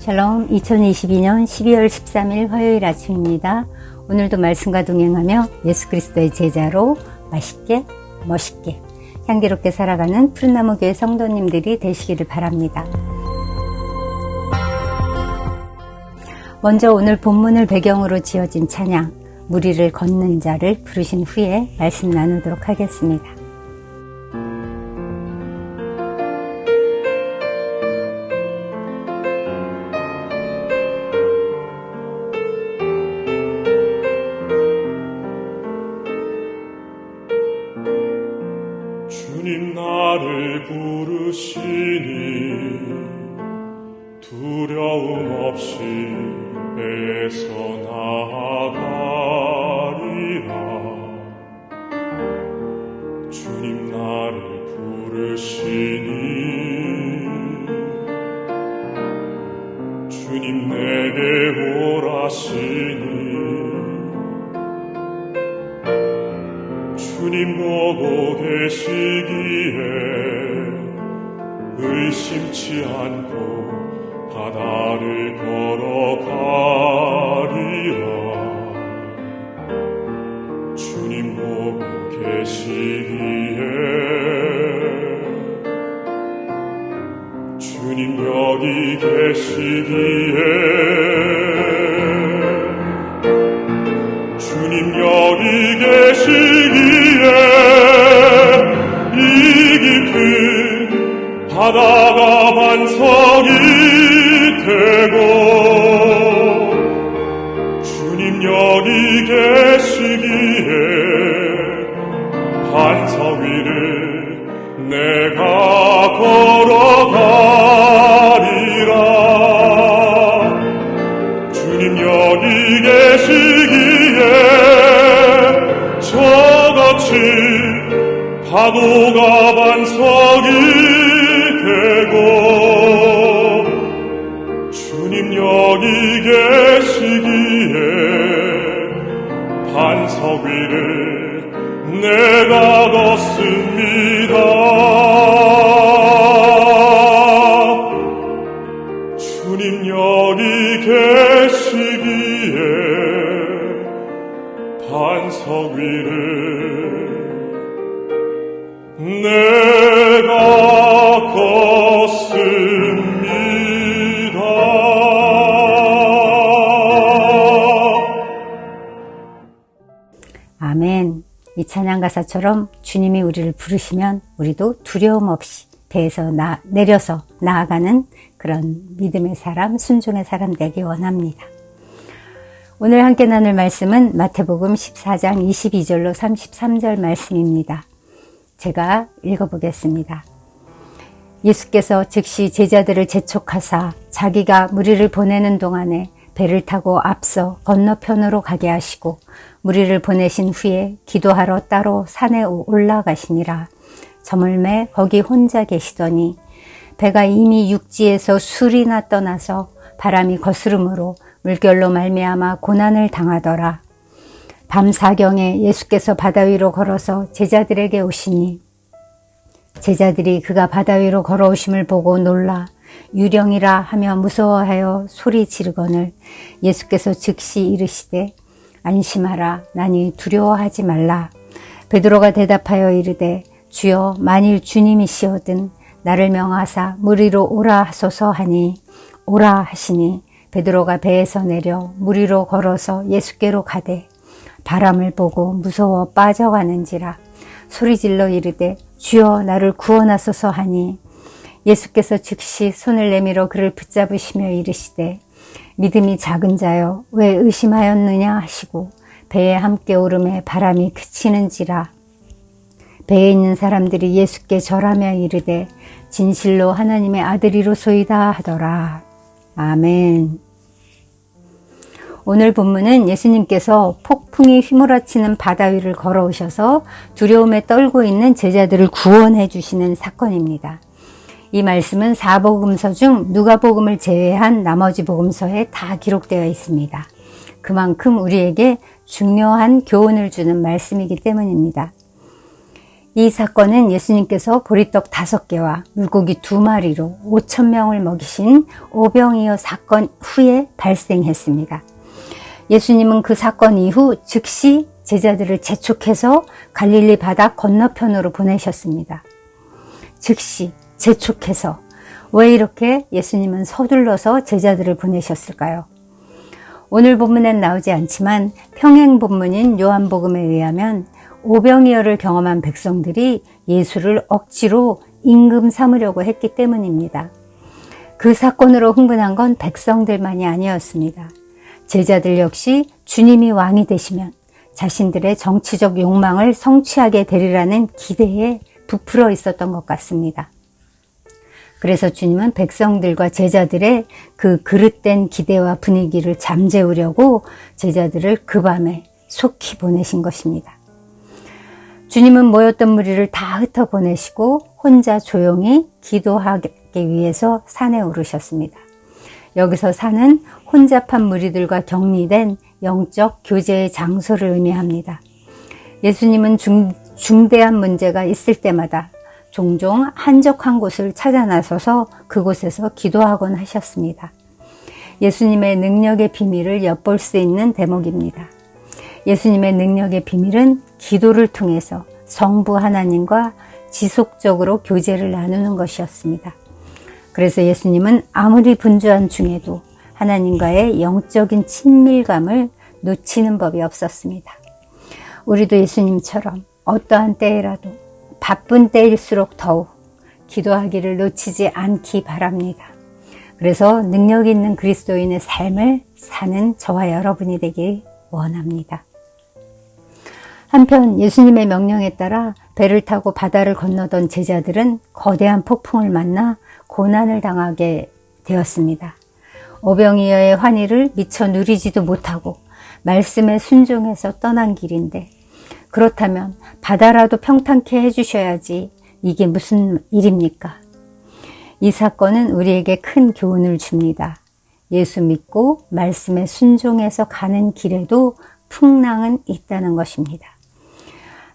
샬롬, 2022년 12월 13일 화요일 아침입니다. 오늘도 말씀과 동행하며 예수 그리스도의 제자로 맛있게 멋있게 향기롭게 살아가는 푸른나무 교회 성도님들이 되시기를 바랍니다. 먼저 오늘 본문을 배경으로 지어진 찬양 무리를 걷는 자를 부르신 후에 말씀 나누도록 하겠습니다. 주님 나를 부르시니 두려움 없이 배에서 나아가리라. 주님 나를 부르시니 주님 내게 오라시니 주님 보고 계시기에 의심치 않고 바다를 걸어가리라. 주님 보고 계시기에 주님 여기 계시기에 주님 여기 계시기에 이 깊은 바다가 반석이 되고 주님 여기 계시기에 반석 위를 내가 걸어가리라. 주님 여기 계시기에 저같이 파도가 반석이 되고 주님 여기 계시기에 반석 위를 내가 걷습니다. 주님 여기 계시기에 반석 위를 내가 걷습니다. 아멘. 이 찬양 가사처럼 주님이 우리를 부르시면 우리도 두려움 없이 배에서 내려서 나아가는 그런 믿음의 사람, 순종의 사람 되기 원합니다. 오늘 함께 나눌 말씀은 마태복음 14장 22절로 33절 말씀입니다. 제가 읽어보겠습니다. 예수께서 즉시 제자들을 재촉하사 자기가 무리를 보내는 동안에 배를 타고 앞서 건너편으로 가게 하시고 무리를 보내신 후에 기도하러 따로 산에 올라가시니라. 저물매 거기 혼자 계시더니 배가 이미 육지에서 술이나 떠나서 바람이 거스름으로 물결로 말미암아 고난을 당하더라. 밤 사경에 예수께서 바다 위로 걸어서 제자들에게 오시니 제자들이 그가 바다 위로 걸어오심을 보고 놀라 유령이라 하며 무서워하여 소리 지르거늘 예수께서 즉시 이르시되 안심하라 나니 두려워하지 말라. 베드로가 대답하여 이르되 주여 만일 주님이시거든 나를 명하사 물 위로 오라 하소서 하니 오라 하시니 베드로가 배에서 내려 물 위로 걸어서 예수께로 가되 바람을 보고 무서워 빠져가는지라 소리질러 이르되 주여 나를 구원하소서 하니 예수께서 즉시 손을 내밀어 그를 붙잡으시며 이르시되 믿음이 작은 자여 왜 의심하였느냐 하시고 배에 함께 오름에 바람이 그치는지라. 배에 있는 사람들이 예수께 절하며 이르되 진실로 하나님의 아들이로소이다 하더라. 아멘. 오늘 본문은 예수님께서 폭풍이 휘몰아치는 바다 위를 걸어오셔서 두려움에 떨고 있는 제자들을 구원해 주시는 사건입니다. 이 말씀은 4복음서 중 누가복음을 제외한 나머지 복음서에 다 기록되어 있습니다. 그만큼 우리에게 중요한 교훈을 주는 말씀이기 때문입니다. 이 사건은 예수님께서 보리떡 5개와 물고기 2마리로 5,000명을 먹이신 오병이어 사건 후에 발생했습니다. 예수님은 그 사건 이후 즉시 제자들을 재촉해서 갈릴리 바다 건너편으로 보내셨습니다. 즉시 재촉해서. 왜 이렇게 예수님은 서둘러서 제자들을 보내셨을까요? 오늘 본문엔 나오지 않지만 평행 본문인 요한복음에 의하면 오병이어를 경험한 백성들이 예수를 억지로 임금 삼으려고 했기 때문입니다. 그 사건으로 흥분한 건 백성들만이 아니었습니다. 제자들 역시 주님이 왕이 되시면 자신들의 정치적 욕망을 성취하게 되리라는 기대에 부풀어 있었던 것 같습니다. 그래서 주님은 백성들과 제자들의 그 그릇된 기대와 분위기를 잠재우려고 제자들을 그 밤에 속히 보내신 것입니다. 주님은 모였던 무리를 다 흩어보내시고 혼자 조용히 기도하기 위해서 산에 오르셨습니다. 여기서 산은 혼잡한 무리들과 격리된 영적 교제의 장소를 의미합니다. 예수님은 중대한 문제가 있을 때마다 종종 한적한 곳을 찾아 나서서 그곳에서 기도하곤 하셨습니다. 예수님의 능력의 비밀을 엿볼 수 있는 대목입니다. 예수님의 능력의 비밀은 기도를 통해서 성부 하나님과 지속적으로 교제를 나누는 것이었습니다. 그래서 예수님은 아무리 분주한 중에도 하나님과의 영적인 친밀감을 놓치는 법이 없었습니다. 우리도 예수님처럼 어떠한 때에라도 바쁜 때일수록 더욱 기도하기를 놓치지 않기 바랍니다. 그래서 능력 있는 그리스도인의 삶을 사는 저와 여러분이 되길 원합니다. 한편 예수님의 명령에 따라 배를 타고 바다를 건너던 제자들은 거대한 폭풍을 만나 고난을 당하게 되었습니다. 오병이어의 환희를 미처 누리지도 못하고 말씀에 순종해서 떠난 길인데, 그렇다면 바다라도 평탄케 해주셔야지 이게 무슨 일입니까? 이 사건은 우리에게 큰 교훈을 줍니다. 예수 믿고 말씀에 순종해서 가는 길에도 풍랑은 있다는 것입니다.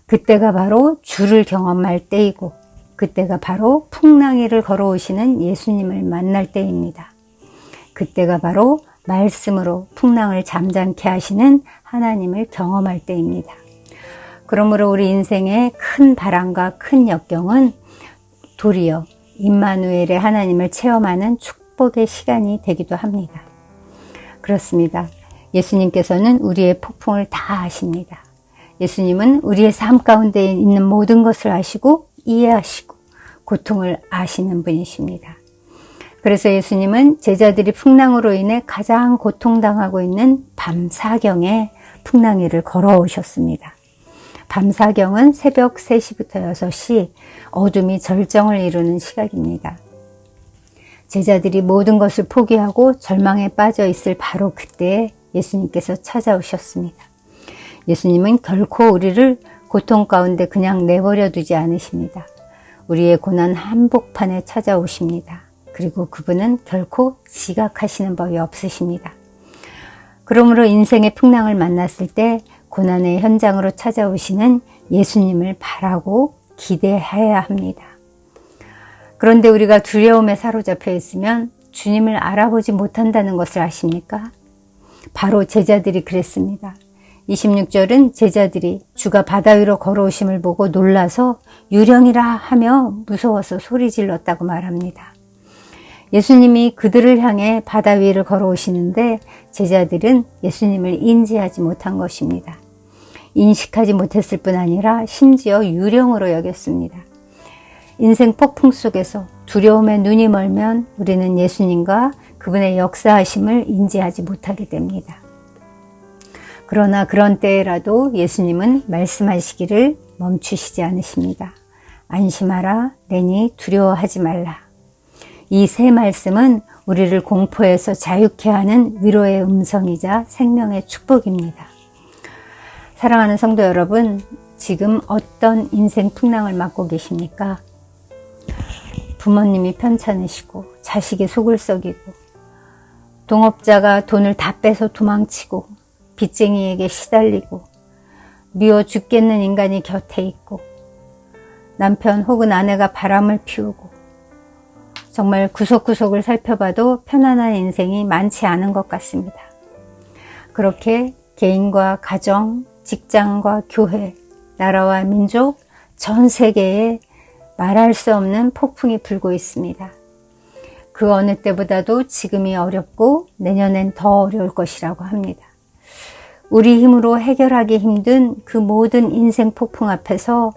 그때가 바로 주를 경험할 때이고, 그때가 바로 풍랑 위를 걸어오시는 예수님을 만날 때입니다. 그때가 바로 말씀으로 풍랑을 잠잠케 하시는 하나님을 경험할 때입니다. 그러므로 우리 인생의 큰 바람과 큰 역경은 도리어 임마누엘의 하나님을 체험하는 축복의 시간이 되기도 합니다. 그렇습니다. 예수님께서는 우리의 폭풍을 다 아십니다. 예수님은 우리의 삶 가운데 있는 모든 것을 아시고 이해하시고 고통을 아시는 분이십니다. 그래서 예수님은 제자들이 풍랑으로 인해 가장 고통당하고 있는 밤사경에 풍랑 위를 걸어오셨습니다. 밤사경은 새벽 3시부터 6시, 어둠이 절정을 이루는 시각입니다. 제자들이 모든 것을 포기하고 절망에 빠져 있을 바로 그때에 예수님께서 찾아오셨습니다. 예수님은 결코 우리를 고통 가운데 그냥 내버려 두지 않으십니다. 우리의 고난 한복판에 찾아오십니다. 그리고 그분은 결코 지각하시는 법이 없으십니다. 그러므로 인생의 풍랑을 만났을 때 고난의 현장으로 찾아오시는 예수님을 바라고 기대해야 합니다. 그런데 우리가 두려움에 사로잡혀 있으면 주님을 알아보지 못한다는 것을 아십니까? 바로 제자들이 그랬습니다. 26절은 제자들이 주가 바다 위로 걸어오심을 보고 놀라서 유령이라 하며 무서워서 소리 질렀다고 말합니다. 예수님이 그들을 향해 바다 위를 걸어오시는데 제자들은 예수님을 인지하지 못한 것입니다. 인식하지 못했을 뿐 아니라 심지어 유령으로 여겼습니다. 인생 폭풍 속에서 두려움에 눈이 멀면 우리는 예수님과 그분의 역사하심을 인지하지 못하게 됩니다. 그러나 그런 때에라도 예수님은 말씀하시기를 멈추시지 않으십니다. 안심하라, 내니 두려워하지 말라. 이 세 말씀은 우리를 공포에서 자유케 하는 위로의 음성이자 생명의 축복입니다. 사랑하는 성도 여러분, 지금 어떤 인생 풍랑을 맞고 계십니까? 부모님이 편찮으시고 자식이 속을 썩이고 동업자가 돈을 다 빼서 도망치고 빚쟁이에게 시달리고 미워 죽겠는 인간이 곁에 있고 남편 혹은 아내가 바람을 피우고 정말 구석구석을 살펴봐도 편안한 인생이 많지 않은 것 같습니다. 그렇게 개인과 가정, 직장과 교회, 나라와 민족, 전 세계에 말할 수 없는 폭풍이 불고 있습니다. 그 어느 때보다도 지금이 어렵고 내년엔 더 어려울 것이라고 합니다. 우리 힘으로 해결하기 힘든 그 모든 인생 폭풍 앞에서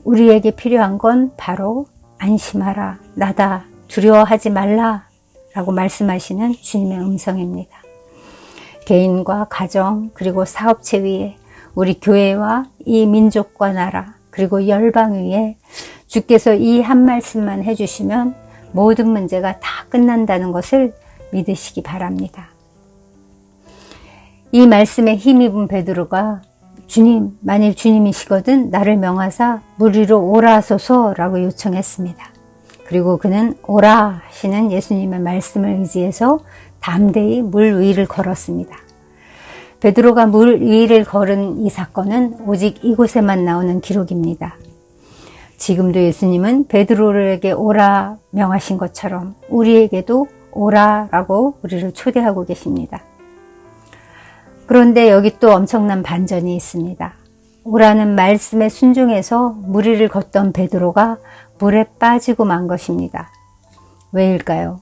우리에게 필요한 건 바로 안심하라, 나다, 두려워하지 말라 라고 말씀하시는 주님의 음성입니다. 개인과 가정 그리고 사업체 위에 우리 교회와 이 민족과 나라 그리고 열방 위에 주께서 이 한 말씀만 해주시면 모든 문제가 다 끝난다는 것을 믿으시기 바랍니다. 이 말씀에 힘입은 베드로가 주님, 만일 주님이시거든 나를 명하사 물 위로 오라 하소서라고 요청했습니다. 그리고 그는 오라 하시는 예수님의 말씀을 의지해서 담대히 물 위를 걸었습니다. 베드로가 물 위를 걸은 이 사건은 오직 이곳에만 나오는 기록입니다. 지금도 예수님은 베드로에게 오라 명하신 것처럼 우리에게도 오라라고 우리를 초대하고 계십니다. 그런데 여기 또 엄청난 반전이 있습니다. 오라는 말씀에 순종해서 물 위를 걷던 베드로가 물에 빠지고 만 것입니다. 왜일까요?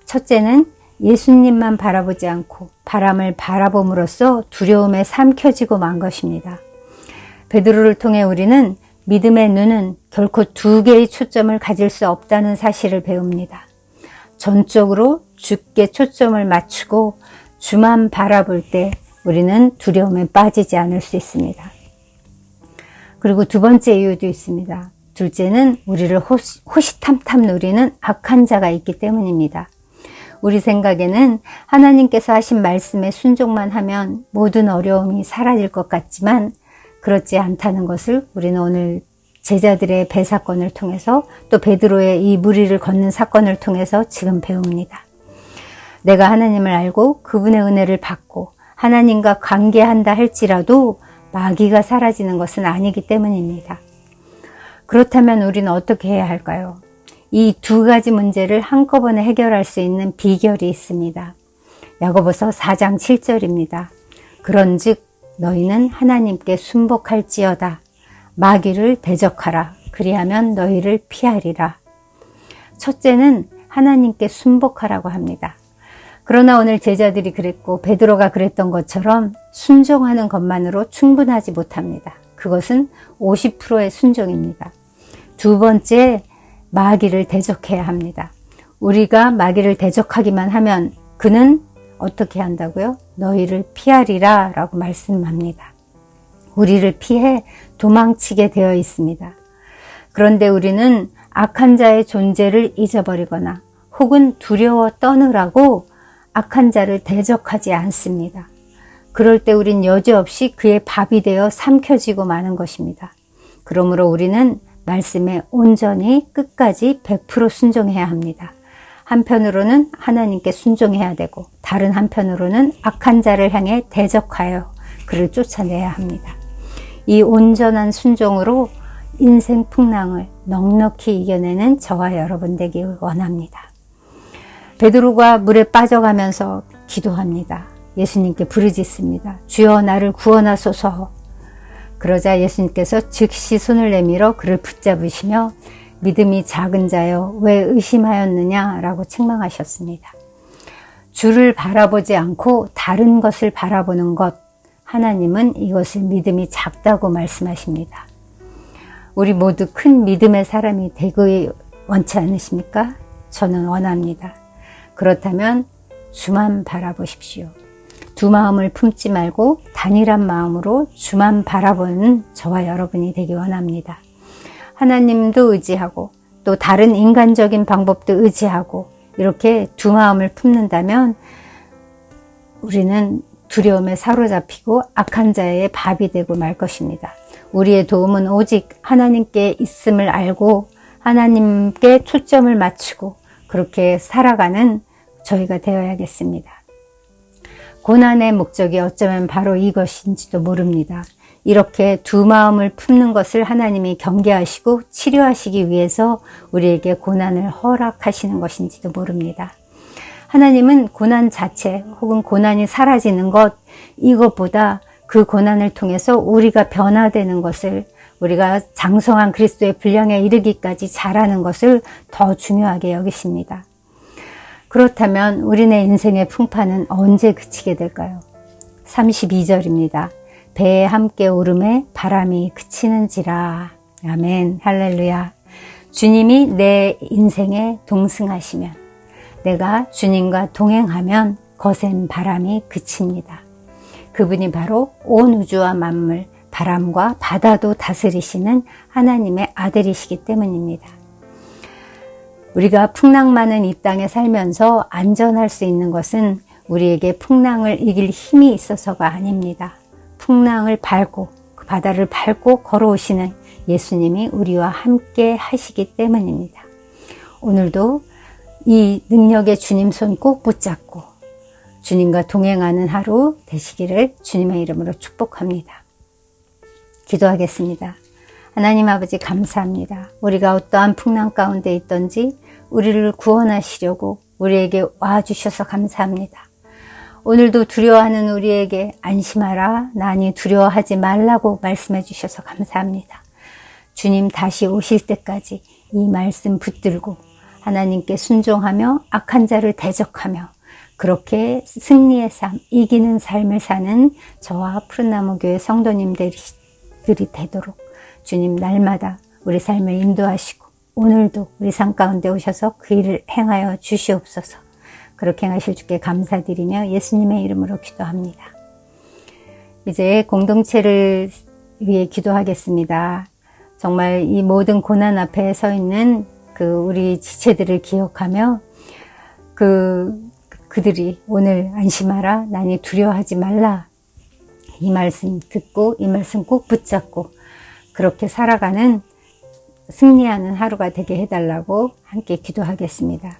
첫째는 예수님만 바라보지 않고 바람을 바라봄으로써 두려움에 삼켜지고 만 것입니다. 베드로를 통해 우리는 믿음의 눈은 결코 두 개의 초점을 가질 수 없다는 사실을 배웁니다. 전적으로 주께 초점을 맞추고 주만 바라볼 때 우리는 두려움에 빠지지 않을 수 있습니다. 그리고 두 번째 이유도 있습니다. 둘째는 우리를 호시탐탐 누리는 악한 자가 있기 때문입니다. 우리 생각에는 하나님께서 하신 말씀에 순종만 하면 모든 어려움이 사라질 것 같지만 그렇지 않다는 것을 우리는 오늘 제자들의 배 사건을 통해서 또 베드로의 이 물 위를 걷는 사건을 통해서 지금 배웁니다. 내가 하나님을 알고 그분의 은혜를 받고 하나님과 관계한다 할지라도 마귀가 사라지는 것은 아니기 때문입니다. 그렇다면 우리는 어떻게 해야 할까요? 이 두 가지 문제를 한꺼번에 해결할 수 있는 비결이 있습니다. 야고보서 4장 7절입니다. 그런즉 너희는 하나님께 순복할지어다. 마귀를 대적하라. 그리하면 너희를 피하리라. 첫째는 하나님께 순복하라고 합니다. 그러나 오늘 제자들이 그랬고 베드로가 그랬던 것처럼 순종하는 것만으로 충분하지 못합니다. 그것은 50%의 순종입니다. 두 번째, 마귀를 대적해야 합니다. 우리가 마귀를 대적하기만 하면 그는 어떻게 한다고요? 너희를 피하리라 라고 말씀합니다. 우리를 피해 도망치게 되어 있습니다. 그런데 우리는 악한 자의 존재를 잊어버리거나 혹은 두려워 떠느라고 악한 자를 대적하지 않습니다. 그럴 때 우린 여지없이 그의 밥이 되어 삼켜지고 마는 것입니다. 그러므로 우리는 말씀에 온전히 끝까지 100% 순종해야 합니다. 한편으로는 하나님께 순종해야 되고 다른 한편으로는 악한 자를 향해 대적하여 그를 쫓아내야 합니다. 이 온전한 순종으로 인생 풍랑을 넉넉히 이겨내는 저와 여러분 되길 원합니다. 베드로가 물에 빠져가면서 기도합니다. 예수님께 부르짖습니다. 주여 나를 구원하소서. 그러자 예수님께서 즉시 손을 내밀어 그를 붙잡으시며 믿음이 작은 자여 왜 의심하였느냐 라고 책망하셨습니다. 주를 바라보지 않고 다른 것을 바라보는 것, 하나님은 이것을 믿음이 작다고 말씀하십니다. 우리 모두 큰 믿음의 사람이 되기 원치 않으십니까? 저는 원합니다. 그렇다면 주만 바라보십시오. 두 마음을 품지 말고 단일한 마음으로 주만 바라보는 저와 여러분이 되기 원합니다. 하나님도 의지하고 또 다른 인간적인 방법도 의지하고 이렇게 두 마음을 품는다면 우리는 두려움에 사로잡히고 악한 자의 밥이 되고 말 것입니다. 우리의 도움은 오직 하나님께 있음을 알고 하나님께 초점을 맞추고 그렇게 살아가는 저희가 되어야겠습니다. 고난의 목적이 어쩌면 바로 이것인지도 모릅니다. 이렇게 두 마음을 품는 것을 하나님이 경계하시고 치료하시기 위해서 우리에게 고난을 허락하시는 것인지도 모릅니다. 하나님은 고난 자체 혹은 고난이 사라지는 것, 이것보다 그 고난을 통해서 우리가 변화되는 것을, 우리가 장성한 그리스도의 분량에 이르기까지 자라는 것을 더 중요하게 여기십니다. 그렇다면 우리네 인생의 풍파는 언제 그치게 될까요? 32절입니다. 배에 함께 오름에 바람이 그치는지라. 아멘, 할렐루야. 주님이 내 인생에 동승하시면, 내가 주님과 동행하면 거센 바람이 그칩니다. 그분이 바로 온 우주와 만물, 바람과 바다도 다스리시는 하나님의 아들이시기 때문입니다. 우리가 풍랑 많은 이 땅에 살면서 안전할 수 있는 것은 우리에게 풍랑을 이길 힘이 있어서가 아닙니다. 풍랑을 밟고, 그 바다를 밟고 걸어오시는 예수님이 우리와 함께 하시기 때문입니다. 오늘도 이 능력의 주님 손 꼭 붙잡고 주님과 동행하는 하루 되시기를 주님의 이름으로 축복합니다. 기도하겠습니다. 하나님 아버지 감사합니다. 우리가 어떠한 풍랑 가운데 있든지 우리를 구원하시려고 우리에게 와주셔서 감사합니다. 오늘도 두려워하는 우리에게 안심하라, 나니 두려워하지 말라고 말씀해 주셔서 감사합니다. 주님 다시 오실 때까지 이 말씀 붙들고 하나님께 순종하며 악한 자를 대적하며 그렇게 승리의 삶, 이기는 삶을 사는 저와 푸른나무교회 성도님들이 되도록 주님 날마다 우리 삶을 인도하시고 오늘도 우리 삶 가운데 오셔서 그 일을 행하여 주시옵소서. 그렇게 행하실 주께 감사드리며 예수님의 이름으로 기도합니다. 이제 공동체를 위해 기도하겠습니다. 정말 이 모든 고난 앞에 서 있는 우리 지체들을 기억하며 그들이 오늘 안심하라, 나니 두려워하지 말라, 이 말씀 듣고 이 말씀 꼭 붙잡고 그렇게 살아가는 승리하는 하루가 되게 해달라고 함께 기도하겠습니다.